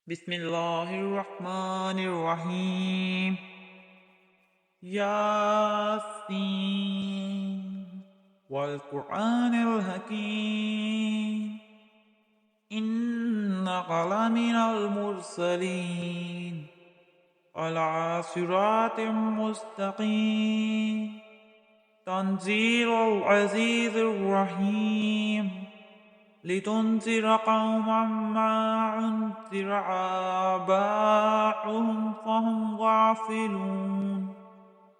بسم الله الرحمن الرحيم. ياسين والقرآن الحكيم إنك لمن المرسلين على صراط مستقيم تنزيل العزيز الرحيم لتنذر قوما ما أنذر آباؤهم فهم غافلون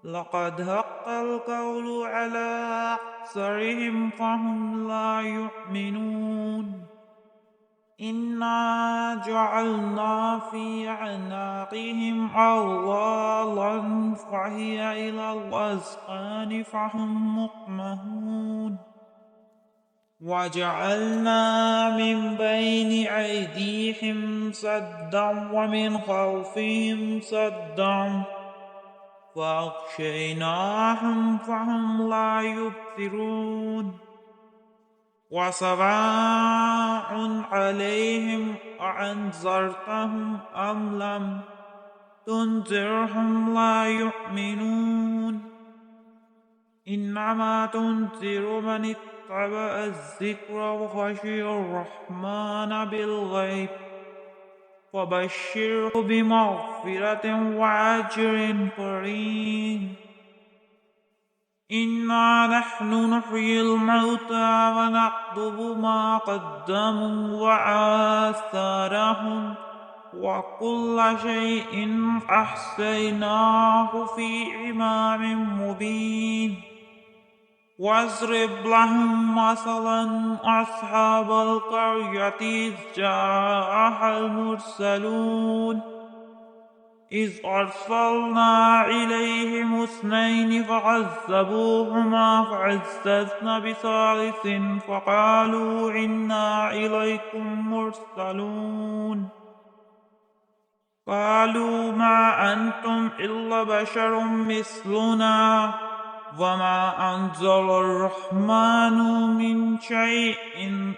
لقد حق القول على أكثرهم فهم لا يؤمنون إنا جعلنا في أعناقهم أغلالا فهي إلى الأذقان فهم مقمحون وجعلنا من بين أيديهم سدا ومن خلفهم سدا فأغشيناهم فهم لا يبصرون وسواء عليهم أأنذرتهم أم لم تنذرهم لا يؤمنون إنما تنذر من اتبع الذكر وخشي الرحمن بالغيب فبشره بمغفرة وأجر كريم إنا نحن نحيي الموتى ونكتب ما قدموا وآثارهم وكل شيء أحصيناه في إمام مبين واضرب لهم مثلا أصحاب القرية إذ جاءها المرسلون إذ أرسلنا إليهم اثنين فعذبوهما فعززنا بثالث فقالوا إنا إليكم مرسلون قالوا ما أنتم إلا بشر مثلنا وما أنزل الرحمن من شيء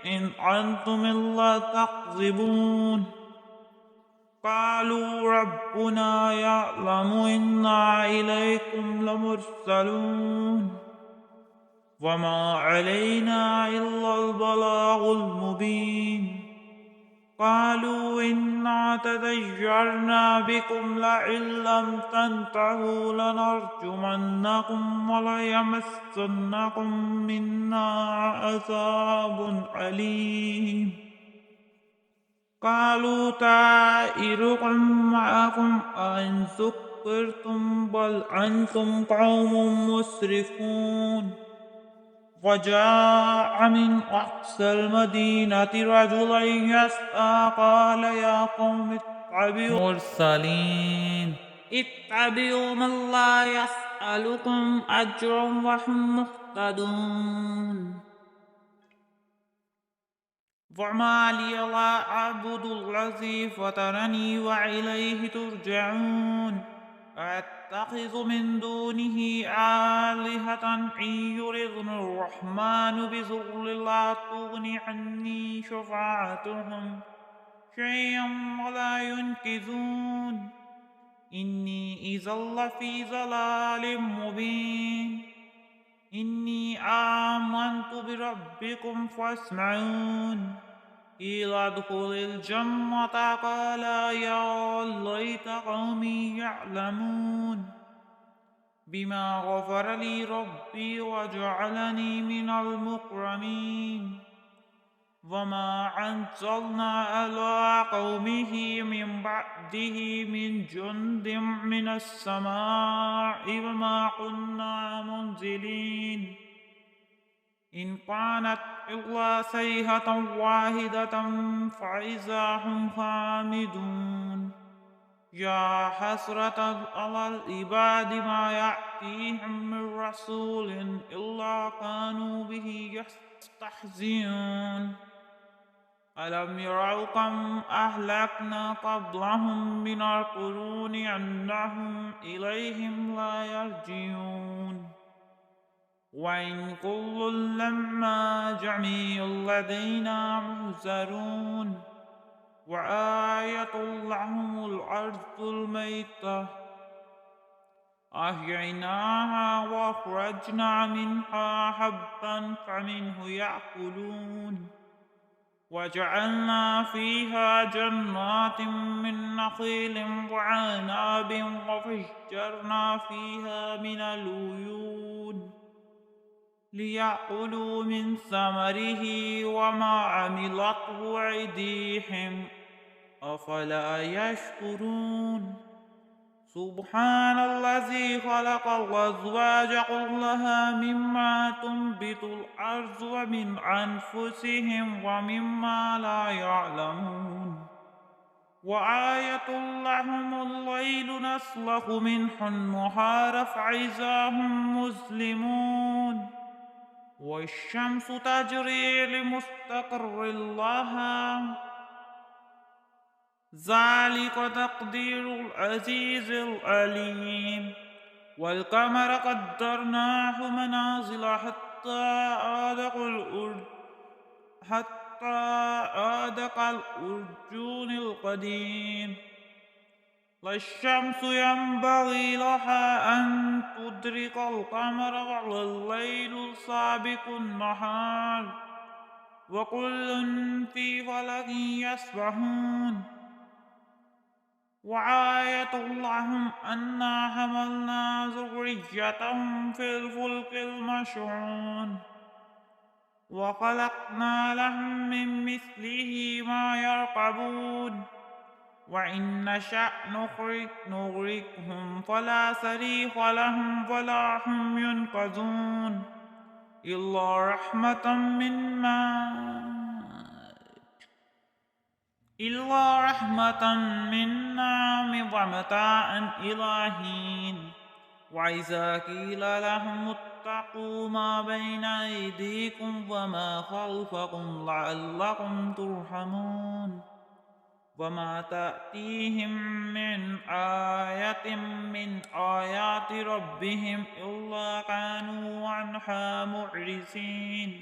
إن أنتم إلا تكذبون قالوا ربنا يعلم إنا إليكم لمرسلون وما علينا إلا البلاغ المبين قالوا إنا تطيرنا بكم لئن لم تنتهوا لنرجمنكم وليمسنكم منا عذاب أليم قالوا طائركم معكم أئن ذكرتم بل أنتم قوم مسرفون وجاء من أقصى المدينة رجل يسعى قال يا قوم اتبعوا المرسلين اتبعوا من لا يسألكم أجرا وهم مهتدون وما لي لا أعبد الذي فطرني وإليه ترجعون أتخذ من دونه آلهة إن يردن الرحمن بضر لا تغن عني شفاعتهم شيئا ولا ينقذون إني إذا لفي ضلال مبين إني آمنت بربكم فاسمعون قيل ادخل الجنة قال يا ليت قومي يعلمون بما غفر لي ربي وجعلني من المكرمين وما أنزلنا على قومه من بعده من جند من السماء وما كنا منزلين إن كانت إلا صيحة واحدة فإذا هم خامدون يا حسرة على العباد ما يأتيهم من رسول إلا كانوا به يستهزئون ألم يروا كم أهلكنا قبلهم من القرون أنهم إليهم لا يرجعون وإن كل لما جميع لدينا محضرون وآية لهم الأرض الميتة أحييناها وأخرجنا منها حبا فمنه يأكلون وجعلنا فيها جنات من نخيل وعناب وفجرنا فيها من العيون ليأكلوا من ثمره وما عملته أيديهم أفلا يشكرون سبحان الذي خلق الأزواج كلها مما تنبت الأرض ومن أنفسهم ومما لا يعلمون وآية لهم الليل نسلخ منه النهار فإذا هم مسلمون والشمس تجري لمستقر لها ذلك تقدير العزيز العليم والقمر قدرناه منازل حتى عاد كالأرجون القديم لا الشمس ينبغي لها أن تدرك القمر ولا الليل سابق النهار وكل في فلك يسبحون وآية لهم أنا حملنا ذريتهم في الفلك المشحون وخلقنا لهم من مثله ما يركبون وإن نشأ نغرقهم فلا صريخ لهم ولا هم ينقذون إلا رحمة منا ومتاعا إلى حين وإذا قيل لهم اتقوا ما بين أيديكم وما خلفكم لعلكم ترحمون وما تأتيهم من آية من آيات ربهم إلا كانوا عنها معرضين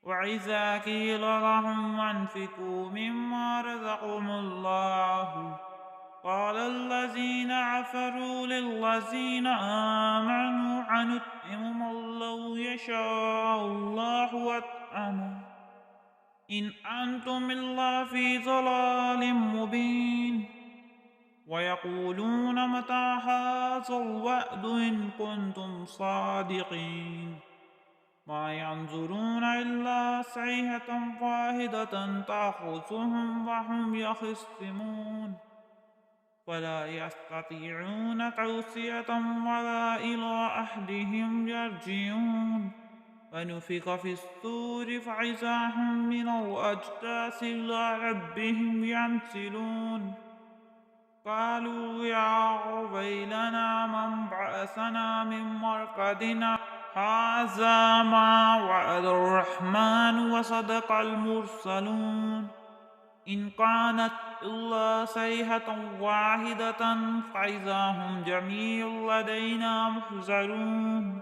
وإذا قيل لهم أنفقوا مما رزقهم الله قال الذين كفروا للذين آمنوا أنطعم من لو يشاء الله أطعمه إن أنتم إلا في ضلال مبين ويقولون متى هذا الوعد إن كنتم صادقين ما ينظرون إلا صيحة واحدة تأخذهم وهم يخصمون فلا يستطيعون توصية ولا إلى أهلهم يرجعون ونفخ في الصور فإذا هم من الأجداث إلى ربهم ينسلون قالوا يا ويلنا من بعثنا من مرقدنا هذا ما وعد الرحمن وصدق المرسلون إن كانت إلا صيحة واحدة فإذا هم جميع لدينا محضرون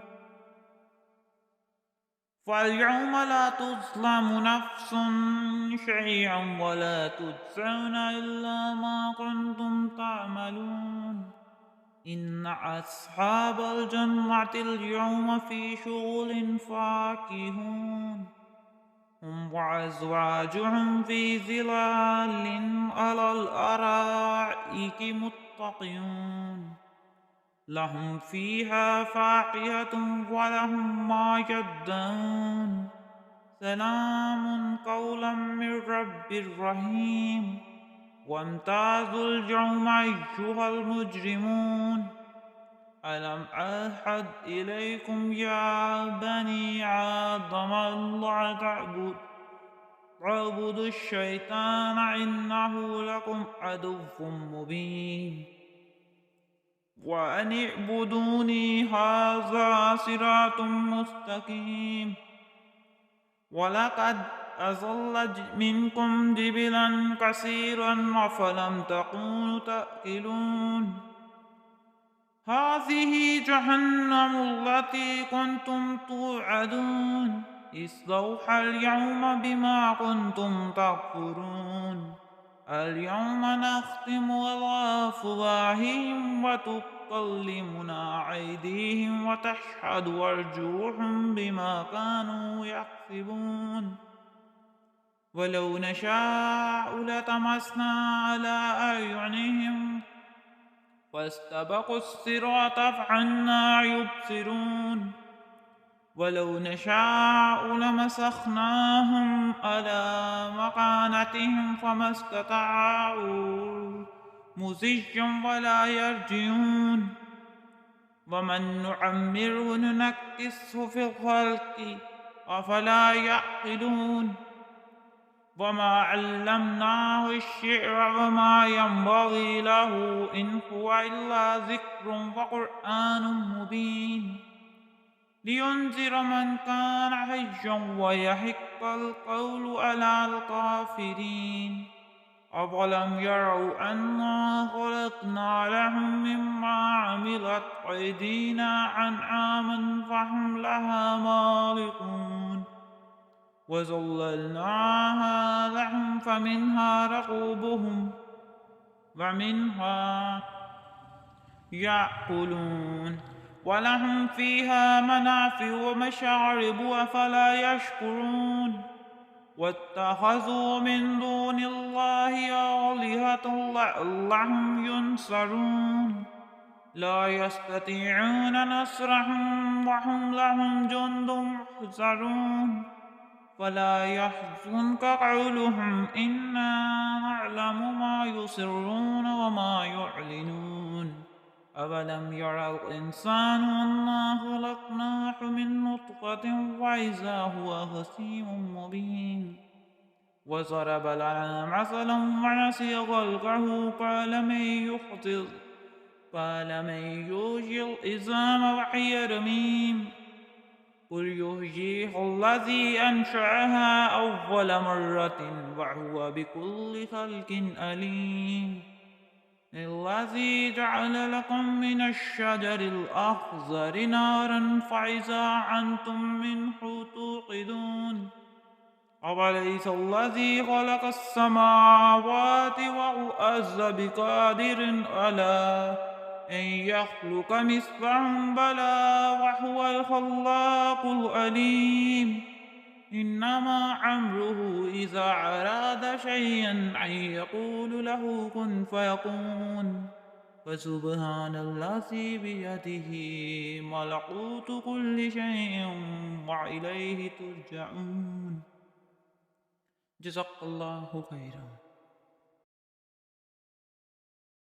فاليوم لا تظلم نفس شيئا ولا تجزون إلا ما كنتم تعملون إن أصحاب الجنة اليوم في شغل فاكهون هم وأزواجهم في ظلال على الأرائك متقيون لهم فيها فاكهة ولهم ما يدعون سلام قولا من رب رحيم وامتازوا اليوم أيها المجرمون ألم أعهد إليكم يا بني آدم ألا تعبدوا الشيطان إنه لكم عدو مبين وأن اعبدوني هذا صراط مستقيم ولقد أضل منكم جبلا كثيرا أفلم تكونوا تأكلون هذه جهنم التي كنتم توعدون اصلوها اليوم بما كنتم تكفرون اليوم نختم على أفواههم وتكلمنا أيديهم وتشهد أرجلهم بما كانوا يكسبون ولو نشاء لطمسنا على أعينهم فاستبقوا الصراط فأنى يبصرون ولو نشاء لمسخناهم على مكانتهم فما استطاعوا مزجا ولا يرجعون ومن نعمره ننكسه في الخلق أفلا يعقلون وما علمناه الشعر وما ينبغي له إن هو إلا ذكر وقرآن مبين لينذر من كان حيا ويحق القول على الكافرين أولم يروا أنا خلقنا لهم مما عملت أيدينا أنعاما فهم لها مالكون وذللناها لهم فمنها ركوبهم ومنها يأكلون ولهم فيها منافع ومشارب أفلا يشكرون واتخذوا من دون الله آلهة لعلهم ينصرون لا يستطيعون نصرهم وهم لهم جند محضرون فلا يحزنك قولهم إنا نعلم ما يسرون وما يعلنون أولم يرى الإنسان أنا خلقناه من نطفة وإذا هو خصيم مبين وضرب لنا مثلا ونسي خلقه قال من يحيي العظام وهي رميم قل يحييها الذي أنشأها أول مرة وهو بكل خلق عليم الذي جعل لكم من الشجر الأخضر نارا فإذا أنتم منه توقدون أوليس الذي خلق السماوات والأرض بقادر على أن يخلق مثلهم بلى وهو الخلاق العليم إنما أمره إذا أراد شيئا أن يقول له كن فيكون فسبحان الذي بيده ملكوت كل شيء وإليه ترجعون جزاك الله خيرا.